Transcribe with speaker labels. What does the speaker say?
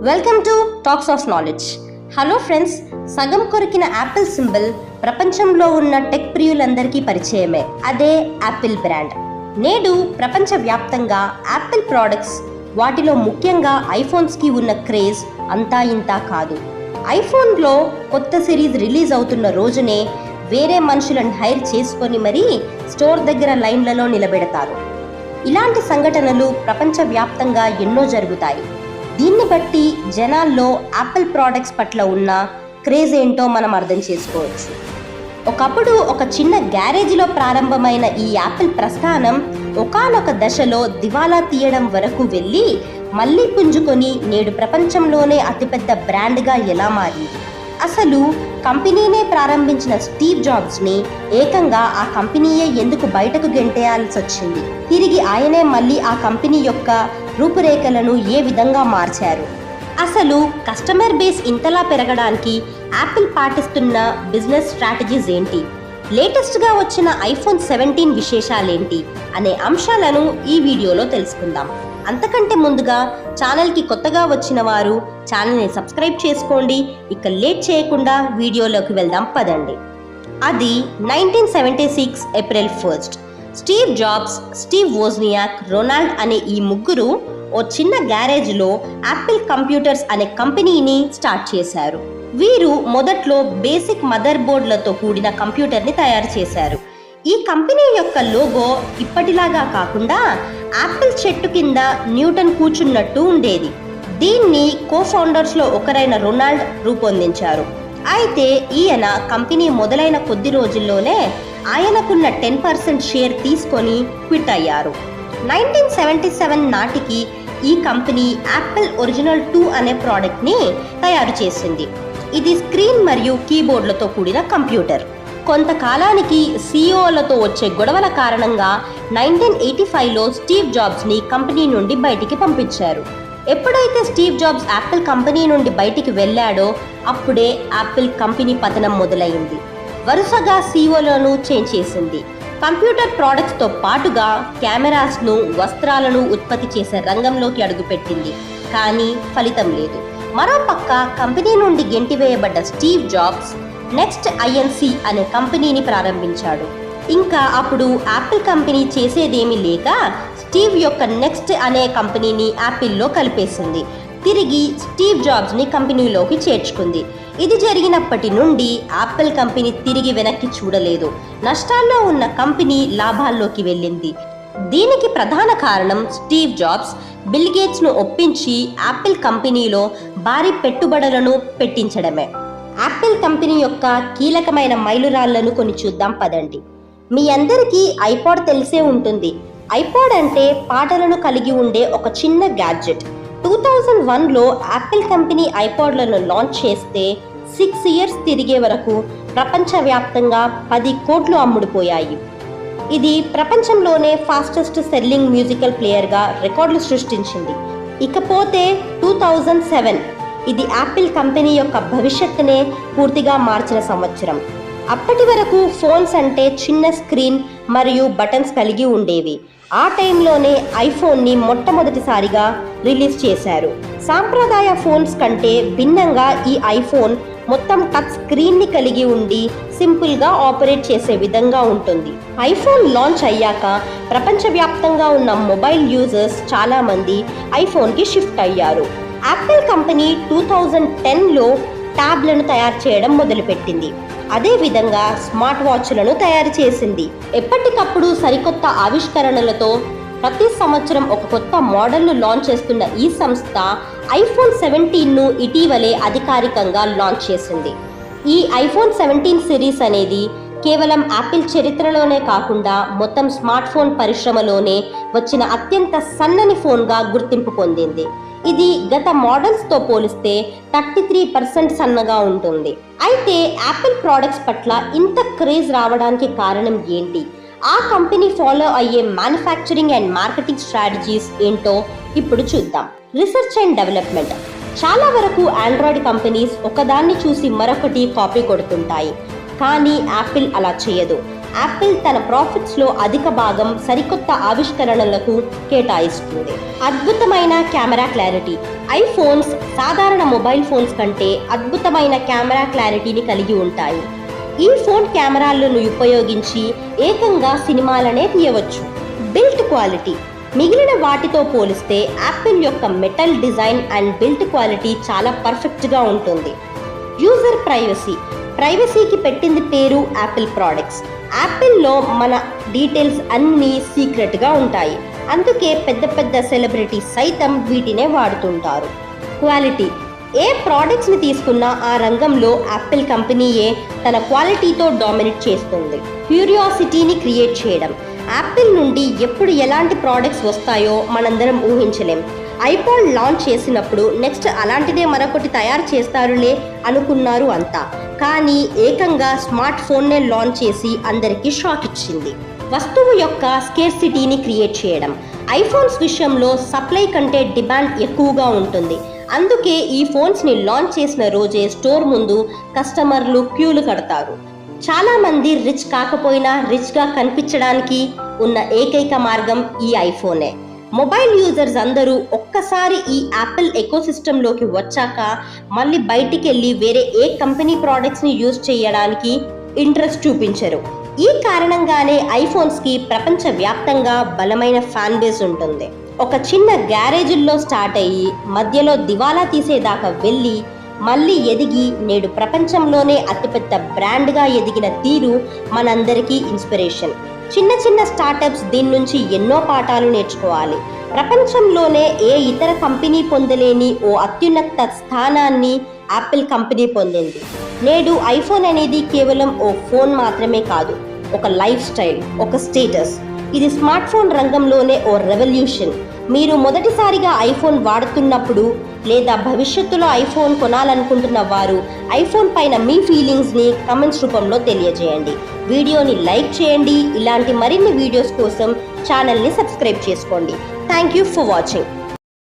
Speaker 1: Welcome to talks of knowledge. Hello friends, సగం కొరికిన Apple symbol ప్రపంచంలో ఉన్న టెక్ ప్రియులందరికీ పరిచయమే. అదే యాపిల్ బ్రాండ్. నేడు ప్రపంచవ్యాప్తంగా యాపిల్ ప్రోడక్ట్స్, వాటిలో ముఖ్యంగా ఐఫోన్స్కి ఉన్న క్రేజ్ అంతా ఇంతా కాదు. ఐఫోన్లో కొత్త సిరీస్ రిలీజ్ అవుతున్న రోజునే వేరే మనుషులను హైర్ చేసుకొని మరీ స్టోర్ దగ్గర లైన్లలో నిలబెడతారు. ఇలాంటి సంఘటనలు ప్రపంచవ్యాప్తంగా ఎన్నో జరుగుతాయి. దీన్ని బట్టి జనాల్లో యాపిల్ ప్రోడక్ట్స్ పట్ల ఉన్న క్రేజ్ ఏంటో మనం అర్థం చేసుకోవచ్చు. ఒకప్పుడు ఒక చిన్న గ్యారేజ్లో ప్రారంభమైన ఈ యాపిల్ ప్రస్థానం ఒకానొక దశలో దివాలా తీయడం వరకు వెళ్ళి మళ్ళీ పుంజుకొని నేడు ప్రపంచంలోనే అతిపెద్ద బ్రాండ్గా ఎలా మారింది. అసలు కంపెనీనే ప్రారంభించిన స్టీవ్ జాబ్స్ని ఏకంగా ఆ కంపెనీయే ఎందుకు బయటకు గెంటేయాల్సి వచ్చింది? తిరిగి ఆయనే మళ్ళీ ఆ కంపెనీ యొక్క రూపురేఖలను ఏ విధంగా మార్చారు? అసలు కస్టమర్ బేస్ ఇంతలా పెరగడానికి యాపిల్ పాటిస్తున్న బిజినెస్ స్ట్రాటజీస్ ఏంటి? లేటెస్ట్గా వచ్చిన ఐఫోన్ 17 విశేషాలేంటి అనే అంశాలను ఈ వీడియోలో తెలుసుకుందాం. అంతకంటే ముందుగా ఛానల్కి కొత్తగా వచ్చిన వారు ఛానల్ని సబ్స్క్రైబ్ చేసుకోండి. ఇక లేట్ చేయకుండా వీడియోలోకి వెళ్దాం పదండి. అది 1976 April 1. Steve jobs, Steve Wozniak, Ronald అనే ఈ ముగ్గురు ఓ చిన్న గ్యారేజ్లో యాపిల్ కంప్యూటర్స్ అనే కంపెనీని స్టార్ట్ చేశారు. వీరు మొదట్లో బేసిక్ మదర్ బోర్డులతో కూడిన కంప్యూటర్ని తయారు చేశారు. ఈ కంపెనీ యొక్క లోగో ఇప్పటిలాగా కాకుండా యాపిల్ చెట్టు కింద న్యూటన్ కూర్చున్నట్టు ఉండేది. దీన్ని కో-ఫౌండర్స్లో ఒకరైన రొనాల్డ్ రూపొందించారు. అయితే ఈయన కంపెనీ మొదలైన కొద్ది రోజుల్లోనే ఆయనకున్న 10% షేర్ తీసుకొని క్విట్ అయ్యారు. 1977 నాటికి ఈ కంపెనీ యాపిల్ ఒరిజినల్ 2 అనే ప్రోడక్ట్ని తయారు చేసింది. ఇది స్క్రీన్ మరియు కీబోర్డులతో కూడిన కంప్యూటర్. కొంతకాలానికి సిఇఓలతో వచ్చే గొడవల కారణంగా 1985లో స్టీవ్ జాబ్స్ని కంపెనీ నుండి బయటికి పంపించారు. ఎప్పుడైతే స్టీవ్ జాబ్స్ యాపిల్ కంపెనీ నుండి బయటికి వెళ్ళాడో అప్పుడే యాపిల్ కంపెనీ పతనం మొదలైంది. వరుసగా సిఇఓలను చేంజ్ చేసింది. కంప్యూటర్ ప్రోడక్ట్స్తో పాటుగా కెమెరాస్ను, వస్త్రాలను ఉత్పత్తి చేసే రంగంలోకి అడుగుపెట్టింది. కానీ ఫలితం లేదు. మరోపక్క కంపెనీ నుండి గెంటివేయబడ్డ స్టీవ్ జాబ్స్ నెక్స్ట్ ఐఎన్సి అనే కంపెనీని ప్రారంభించాడు. ఇంకా అప్పుడు యాపిల్ కంపెనీ చేసేదేమీ లేక స్టీవ్ యొక్క నెక్స్ట్ అనే కంపెనీని యాపిల్లో కలిపేసింది. తిరిగి స్టీవ్ జాబ్స్ని కంపెనీలోకి చేర్చుకుంది. ఇది జరిగినప్పటి నుండి యాపిల్ కంపెనీ తిరిగి వెనక్కి చూడలేదు. నష్టాల్లో ఉన్న కంపెనీ లాభాల్లోకి వెళ్ళింది. దీనికి ప్రధాన కారణం స్టీవ్ జాబ్స్ బిల్ గేట్స్ను ఒప్పించి యాపిల్ కంపెనీలో భారీ పెట్టుబడులను పెట్టించడమే. యాపిల్ కంపెనీ యొక్క కీలకమైన మైలురాళ్లను కొన్ని చూద్దాం పదండి. మీ అందరికీ ఐపాడ్ తెలిసే ఉంటుంది. ఐపాడ్ అంటే పాటలను కలిగి ఉండే ఒక చిన్న గ్యాడ్జెట్. 2001లో యాపిల్ కంపెనీ ఐపాడ్లను లాంచ్ చేస్తే 6 ఇయర్స్ తిరిగే వరకు ప్రపంచవ్యాప్తంగా 10 కోట్లు అమ్ముడుపోయాయి. ఇది ప్రపంచంలోనే ఫాస్టెస్ట్ సెల్లింగ్ మ్యూజికల్ ప్లేయర్గా రికార్డులు సృష్టించింది. ఇకపోతే 2007 ఇది యాపిల్ కంపెనీ యొక్క భవిష్యత్తునే పూర్తిగా మార్చిన సంవత్సరం. అప్పటి వరకు ఫోన్స్ అంటే చిన్న స్క్రీన్ మరియు బటన్స్ కలిగి ఉండేవి. ఆ టైంలోనే ఐఫోన్ని మొట్టమొదటిసారిగా రిలీజ్ చేశారు. సాంప్రదాయ ఫోన్స్ కంటే భిన్నంగా ఈ ఐఫోన్ మొత్తం టచ్ స్క్రీన్ని కలిగి ఉండి సింపుల్గా ఆపరేట్ చేసే విధంగా ఉంటుంది. ఐఫోన్ లాంచ్ అయ్యాక ప్రపంచవ్యాప్తంగా ఉన్న మొబైల్ యూజర్స్ చాలామంది ఐఫోన్కి షిఫ్ట్ అయ్యారు. యాపిల్ కంపెనీ 2010లో ట్యాబ్లను తయారు చేయడం మొదలుపెట్టింది. అదేవిధంగా స్మార్ట్ వాచ్లను తయారు చేసింది. ఎప్పటికప్పుడు సరికొత్త ఆవిష్కరణలతో ప్రతి సంవత్సరం ఒక కొత్త మోడల్ను లాంచ్ చేస్తున్న ఈ సంస్థ ఐఫోన్ 17ను ఇటీవలే అధికారికంగా లాంచ్ చేసింది. ఈ ఐఫోన్ 17 సిరీస్ అనేది కేవలం యాపిల్ చరిత్రలోనే కాకుండా మొత్తం స్మార్ట్ ఫోన్ పరిశ్రమలోనే వచ్చిన అత్యంత సన్నని ఫోన్గా గుర్తింపు పొందింది. ఇది గత మోడల్స్తో పోలిస్తే 33% సన్నగా ఉంటుంది. అయితే యాపిల్ ప్రోడక్ట్స్ పట్ల ఇంత క్రేజ్ రావడానికి కారణం ఏంటి? ఆ కంపెనీ ఫాలో అయ్యే మ్యానుఫ్యాక్చరింగ్ అండ్ మార్కెటింగ్ స్ట్రాటజీస్ ఏంటో ఇప్పుడు చూద్దాం. Research and development. చాలా వరకు ఆండ్రాయిడ్ కంపెనీస్ ఒకదాన్ని చూసి మరొకటి కాపీ కొడుతుంటాయి. కానీ యాపిల్ అలా చేయదు. యాపిల్ తన ప్రాఫిట్స్లో అధిక భాగం సరికొత్త ఆవిష్కరణలకు కేటాయిస్తుంది. అద్భుతమైన కెమెరా క్లారిటీ. ఐఫోన్స్ సాధారణ మొబైల్ ఫోన్స్ కంటే అద్భుతమైన కెమెరా క్లారిటీని కలిగి ఉంటాయి. ఈ ఫోన్ కెమెరాలను ఉపయోగించి ఏకంగా సినిమాలనే తీయవచ్చు. Built quality. మిగిలిన వాటితో పోలిస్తే యాపిల్ యొక్క metal design and built quality చాలా పర్ఫెక్ట్గా ఉంటుంది. యూజర్ ప్రైవసీకి పెట్టింది పేరు యాపిల్ ప్రోడక్ట్స్. యాపిల్లో మన డీటెయిల్స్ అన్నీ సీక్రెట్గా ఉంటాయి. అందుకే పెద్ద పెద్ద సెలబ్రిటీస్ సైతం వీటినే వాడుతుంటారు. క్వాలిటీ. ఏ ప్రోడక్ట్స్ని తీసుకున్నా ఆ రంగంలో యాపిల్ కంపెనీయే తన క్వాలిటీతో డామినేట్ చేస్తుంది. క్యూరియాసిటీని క్రియేట్ చేయడం. యాపిల్ నుండి ఎప్పుడు ఎలాంటి ప్రోడక్ట్స్ వస్తాయో మనందరం ఊహించలేం. ఐపాడ్ లాంచ్ చేసినప్పుడు నెక్స్ట్ అలాంటిదే మరొకటి తయారు చేస్తారులే అనుకున్నారు అంతా. కానీ ఏకంగా స్మార్ట్ ఫోన్నే లాంచ్ చేసి అందరికీ షాక్ ఇచ్చింది. వస్తువు యొక్క స్కేర్సిటీని క్రియేట్ చేయడం. ఐఫోన్స్ విషయంలో సప్లై కంటే డిమాండ్ ఎక్కువగా ఉంటుంది. అందుకే ఈ ఫోన్స్ని లాంచ్ చేసిన రోజే స్టోర్ ముందు కస్టమర్లు క్యూలు కడతారు. చాలామంది రిచ్ కాకపోయినా రిచ్గా కనిపించడానికి ఉన్న ఏకైక మార్గం ఈ ఐఫోనే. మొబైల్ యూజర్స్ అందరూ ఒక్కసారి ఈ యాపిల్ ఎకోసిస్టంలోకి వచ్చాక మళ్ళీ బయటికి వెళ్ళి వేరే ఏ కంపెనీ ప్రోడక్ట్స్ని యూజ్ చేయడానికి ఇంట్రెస్ట్ చూపించరు. ఈ కారణంగానే ఐఫోన్స్కి ప్రపంచవ్యాప్తంగా బలమైన ఫ్యాన్ బేస్ ఉంటుంది. ఒక చిన్న గ్యారేజుల్లో స్టార్ట్ అయ్యి మధ్యలో దివాలా తీసేదాకా వెళ్ళి మళ్ళీ ఎదిగి నేడు ప్రపంచంలోనే అతిపెద్ద బ్రాండ్గా ఎదిగిన తీరు మనందరికీ ఇన్స్పిరేషన్. చిన్న చిన్న స్టార్టప్స్ దీని నుంచి ఎన్నో పాఠాలు నేర్చుకోవాలి. ప్రపంచంలోనే ఏ ఇతర కంపెనీ పొందలేని ఓ అత్యున్నత స్థానాన్ని యాపిల్ కంపెనీ పొందింది. నేడు ఐఫోన్ అనేది కేవలం ఓ ఫోన్ మాత్రమే కాదు, ఒక లైఫ్ స్టైల్, ఒక స్టేటస్. ఇది స్మార్ట్ ఫోన్ రంగంలోనే ఓ రెవల్యూషన్. మీరు మొదటిసారిగా ఐఫోన్ వాడుతున్నప్పుడు లేదా భవిష్యత్తులో ఐఫోన్ కొనాలనుకుంటున్న వారు ఐఫోన్ పైన మీ ఫీలింగ్స్ని కమెంట్స్ రూపంలో తెలియజేయండి. వీడియోని లైక్ చేయండి. ఇలాంటి మరిన్ని వీడియోస్ కోసం ఛానల్ని సబ్స్క్రైబ్ చేసుకోండి. Thank you for watching.